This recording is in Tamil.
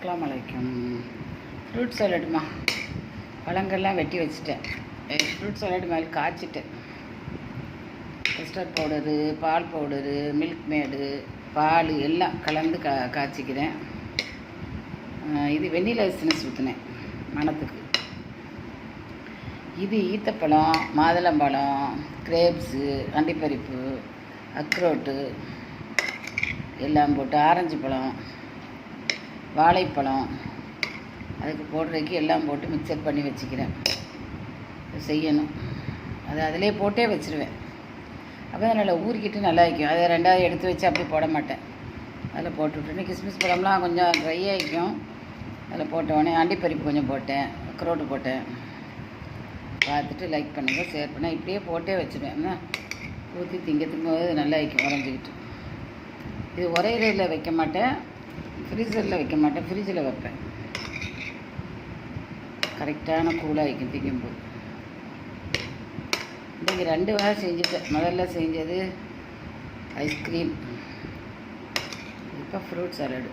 அஸ்ஸலாமு அலைக்கும். ஃப்ரூட் சாலடுமா, பழங்கள்லாம் வெட்டி வச்சுட்டேன். ஃப்ரூட் சாலட் மேலே காய்ச்சிட்டேன். கஸ்டர்ட் பவுடரு, பால் பவுடரு, மில்க் மேடு, பால் எல்லாம் கலந்து காய்ச்சிக்கிறேன். இது வெண்ணிலா எசன்ஸ் ஊற்றினேன் மணத்துக்கு. இது ஈத்தப்பழம், மாதுளம்பழம், கிரேப்ஸு, அண்டிப்பரிப்பு, அக்ரோட்டு எல்லாம் போட்டு, ஆரஞ்சு பழம், வாழைப்பழம் அதுக்கு போடுறதுக்கு எல்லாம் போட்டு மிக்சர் பண்ணி வச்சுக்கிறேன். செய்யணும் அது அதிலே போட்டே வச்சுருவேன். அப்போ தான் நல்லா ஊறிக்கிட்டு நல்லா வைக்கும். அதை ரெண்டாவது எடுத்து வச்சு அப்படி போட மாட்டேன். அதில் போட்டு விட்டுட்டு கிஸ்மிஸ் பழம்லாம் கொஞ்சம் ட்ரை ஆகிக்கும். அதில் போட்டவுடனே அண்டிப்பரிப்பு கொஞ்சம் போட்டேன், அக்ரோட்டு போட்டேன். பார்த்துட்டு லைக் பண்ணுங்கள், ஷேர் பண்ணேன். இப்படியே போட்டே வச்சுருவேன். ஊற்றி திங்கும்போது நல்லா வைக்கும் உறைஞ்சிக்கிட்டு. இது ஒரே இதில் வைக்க மாட்டேன், ஃப்ரீசரில் வைக்க மாட்டேன், ஃப்ரிட்ஜில் வைப்பேன். கரெக்டான கூலாக வைக்கும் திங்கும்போது. இன்றைக்கி 2 வகை செஞ்சுட்டேன். முதல்ல செஞ்சது ஐஸ்கிரீம், இப்போ ஃப்ரூட் சாலடு.